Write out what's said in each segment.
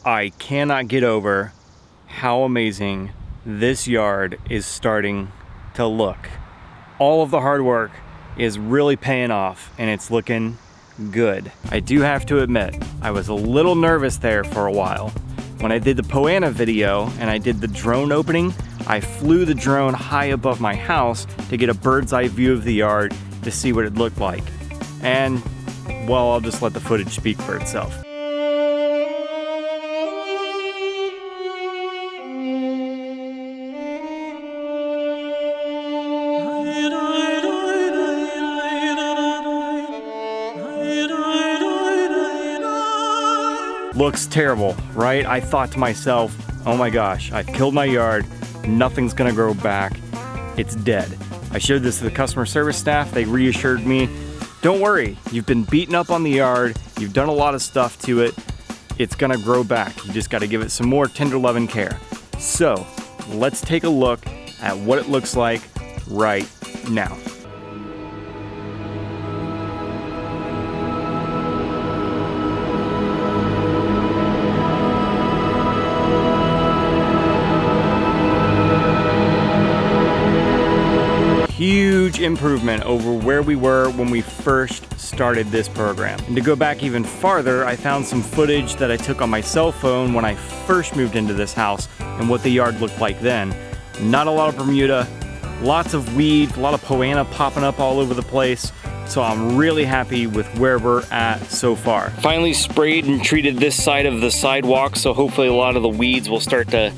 I cannot get over how amazing this yard is starting to look. All of the hard work is really paying off and it's looking good. I do have to admit, I was a little nervous there for a while. When I did the Poana video and I did the drone opening, I flew the drone high above my house to get a bird's eye view of the yard to see what it looked like. And, well, I'll just let the footage speak for itself. Looks terrible, right? I thought to myself, oh my gosh, I've killed my yard, nothing's gonna grow back, it's dead. I showed this to the customer service staff, they reassured me, don't worry, you've been beaten up on the yard, you've done a lot of stuff to it, it's gonna grow back. You just gotta give it some more tender love and care. So, let's take a look at what it looks like right now. Huge improvement over where we were when we first started this program. And to go back even farther, I found some footage that I took on my cell phone when I first moved into this house and what the yard looked like then. Not a lot of Bermuda, lots of weed, a lot of Poana popping up all over the place. So I'm really happy with where we're at so far. Finally sprayed and treated this side of the sidewalk, so hopefully a lot of the weeds will start to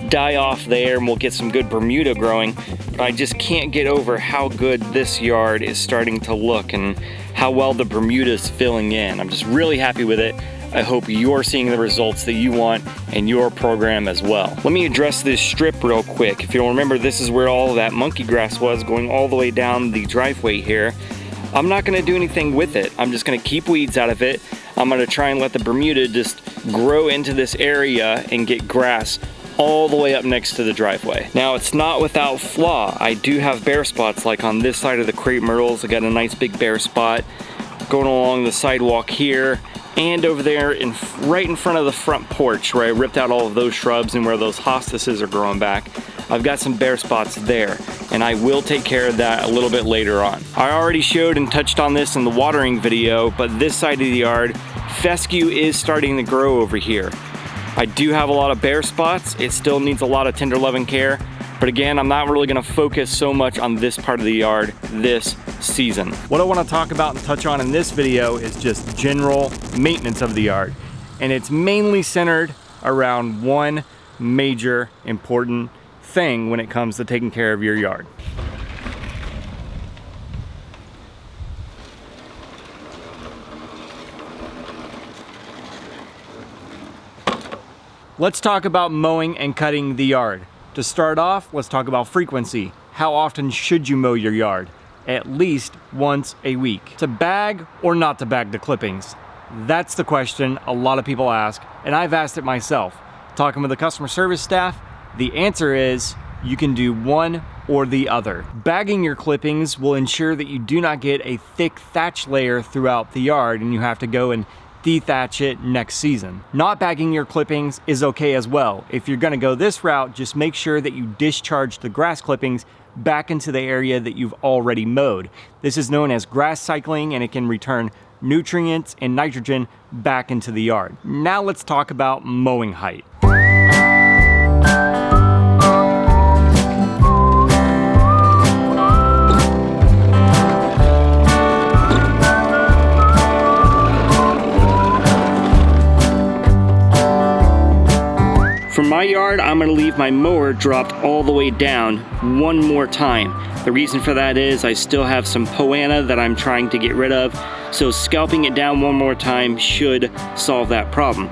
die off there and we'll get some good Bermuda growing. But I just can't get over how good this yard is starting to look and how well the Bermuda is filling in. I'm just really happy with it. I hope you're seeing the results that you want in your program as well. Let me address this strip real quick. If you'll remember, this is where all of that monkey grass was going all the way down the driveway here. I'm not gonna do anything with it. I'm just gonna keep weeds out of it. I'm gonna try and let the Bermuda just grow into this area and get grass all the way up next to the driveway. Now, it's not without flaw. I do have bare spots, like on this side of the crepe myrtles. I got a nice big bare spot going along the sidewalk here and over there right in front of the front porch where I ripped out all of those shrubs and where those hospices are growing back. I've got some bare spots there, and I will take care of that a little bit later on. I already showed and touched on this in the watering video, but this side of the yard, fescue is starting to grow over here. I do have a lot of bare spots. It still needs a lot of tender love and care. But again, I'm not really gonna focus so much on this part of the yard this season. What I wanna talk about and touch on in this video is just general maintenance of the yard. And it's mainly centered around one major important thing when it comes to taking care of your yard. Let's talk about mowing and cutting the yard. To start off, let's talk about frequency. How often should you mow your yard? At least once a week. To bag or not to bag the clippings? That's the question a lot of people ask, and I've asked it myself. Talking with the customer service staff, the answer is you can do one or the other. Bagging your clippings will ensure that you do not get a thick thatch layer throughout the yard and you have to go and dethatch it next season. Not bagging your clippings is okay as well. If you're gonna go this route, just make sure that you discharge the grass clippings back into the area that you've already mowed. This is known as grass cycling, and it can return nutrients and nitrogen back into the yard. Now let's talk about mowing height. For my yard, I'm gonna leave my mower dropped all the way down one more time. The reason for that is I still have some Poana that I'm trying to get rid of, so scalping it down one more time should solve that problem.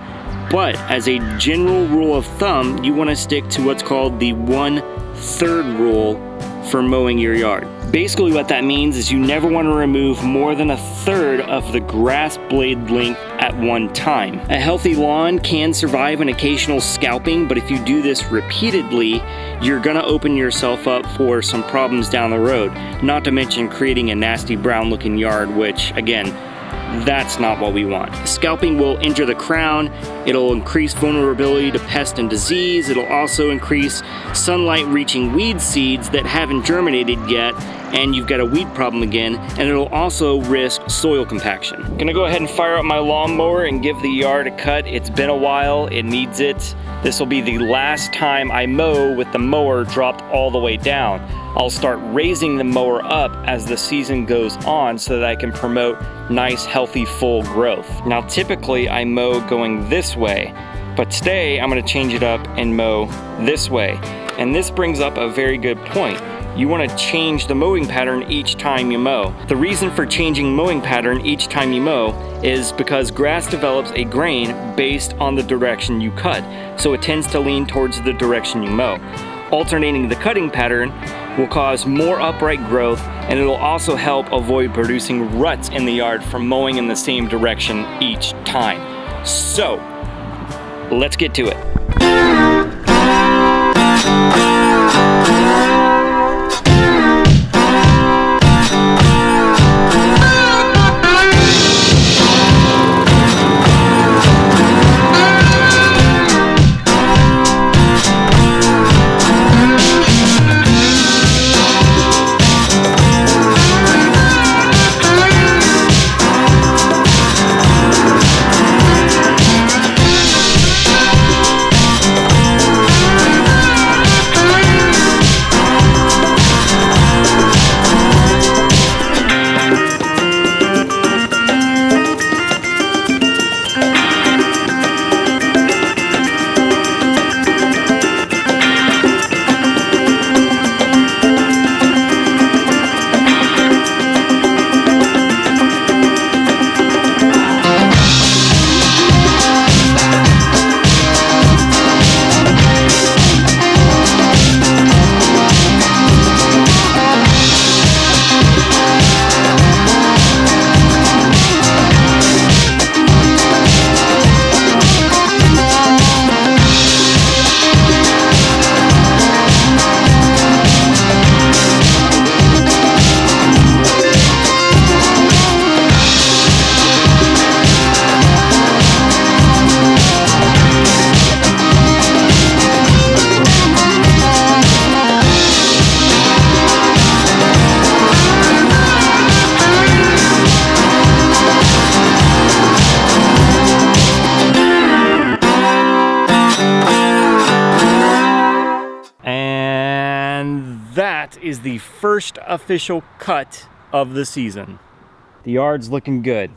But as a general rule of thumb, you wanna stick to what's called the 1/3 rule for mowing your yard. Basically what that means is you never want to remove more than 1/3 of the grass blade length at one time. A healthy lawn can survive an occasional scalping, but if you do this repeatedly, you're gonna open yourself up for some problems down the road, not to mention creating a nasty brown looking yard, which again, That's not what we want. Scalping will injure the crown, it'll increase vulnerability to pest and disease, it'll also increase sunlight reaching weed seeds that haven't germinated yet, and you've got a weed problem again, and it'll also risk soil compaction. I'm gonna go ahead and fire up my lawnmower and give the yard a cut. It's been a while, it needs it. This will be the last time I mow with the mower dropped all the way down. I'll start raising the mower up as the season goes on so that I can promote nice, healthy, full growth. Now, typically I mow going this way, but today I'm gonna change it up and mow this way. And this brings up a very good point. You want to change the mowing pattern each time you mow. The reason for changing mowing pattern each time you mow is because grass develops a grain based on the direction you cut, so it tends to lean towards the direction you mow. Alternating the cutting pattern will cause more upright growth, and it'll also help avoid producing ruts in the yard from mowing in the same direction each time. So, let's get to it. That is the first official cut of the season. The yard's looking good.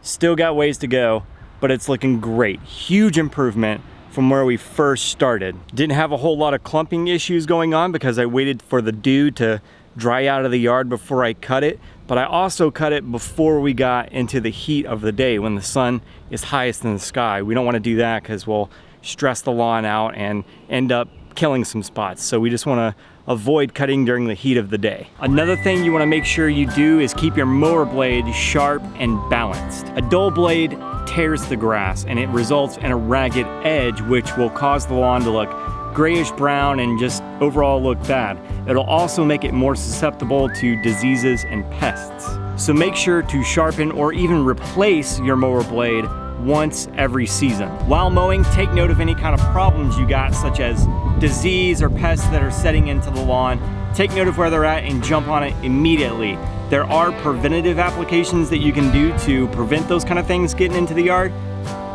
Still got ways to go, but it's looking great. Huge improvement from where we first started. Didn't have a whole lot of clumping issues going on because I waited for the dew to dry out of the yard before I cut it, but I also cut it before we got into the heat of the day when the sun is highest in the sky. We don't want to do that because we'll stress the lawn out and end up killing some spots. So we just want to avoid cutting during the heat of the day. Another thing you want to make sure you do is keep your mower blade sharp and balanced. A dull blade tears the grass and it results in a ragged edge, which will cause the lawn to look grayish brown and just overall look bad. It'll also make it more susceptible to diseases and pests. So make sure to sharpen or even replace your mower blade once every season. While mowing, take note of any kind of problems you got, such as disease or pests that are setting into the lawn. Take note of where they're at and jump on it immediately. There are preventative applications that you can do to prevent those kind of things getting into the yard,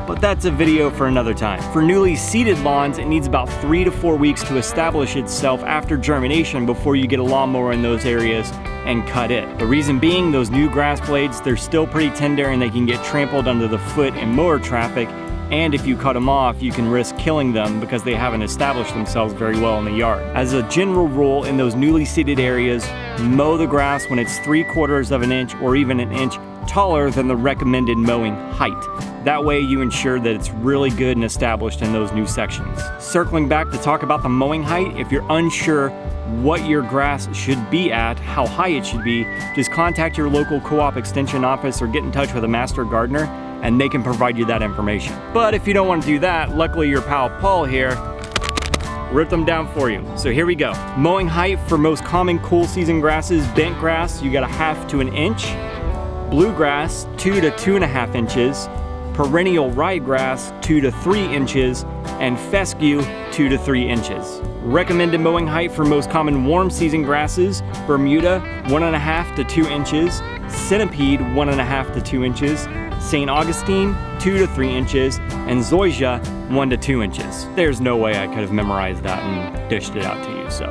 but that's a video for another time. For newly seeded lawns, it needs about 3 to 4 weeks to establish itself after germination before you get a lawnmower in those areas and cut it. The reason being, those new grass blades, they're still pretty tender and they can get trampled under the foot in mower traffic, and if you cut them off, you can risk killing them because they haven't established themselves very well in the yard. As a general rule, in those newly seeded areas, mow the grass when it's 3/4 of an inch or even an inch taller than the recommended mowing height. That way you ensure that it's really good and established in those new sections. Circling back to talk about the mowing height, if you're unsure what your grass should be at, how high it should be, just contact your local co-op extension office or get in touch with a master gardener and they can provide you that information. But if you don't want to do that, luckily your pal Paul here ripped them down for you. So here we go. Mowing height for most common cool season grasses, bent grass, you got 1/2 to 1 inch. bluegrass 2 to 2.5 inches, perennial ryegrass 2 to 3 inches, and fescue 2 to 3 inches. Recommended mowing height for most common warm season grasses: Bermuda 1.5 to 2 inches, centipede 1.5 to 2 inches, St. Augustine 2 to 3 inches, and zoysia 1 to 2 inches. There's no way I could have memorized that and dished it out to you, so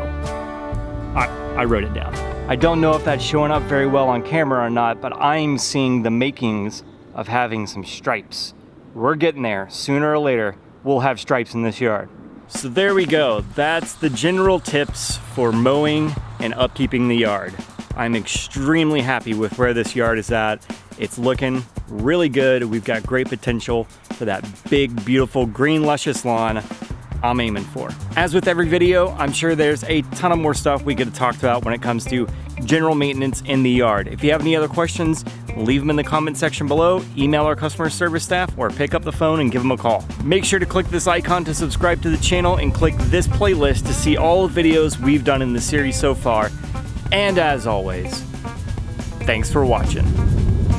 I wrote it down. I don't know if that's showing up very well on camera or not, but I'm seeing the makings of having some stripes. We're getting there. Sooner or later, we'll have stripes in this yard. So there we go. That's the general tips for mowing and upkeeping the yard. I'm extremely happy with where this yard is at. It's looking really good. We've got great potential for that big, beautiful, green, luscious lawn I'm aiming for. As with every video, I'm sure there's a ton of more stuff we could talk about when it comes to general maintenance in the yard. If you have any other questions, leave them in the comment section below, email our customer service staff, or pick up the phone and give them a call. Make sure to click this icon to subscribe to the channel and click this playlist to see all the videos we've done in the series so far. And as always, thanks for watching.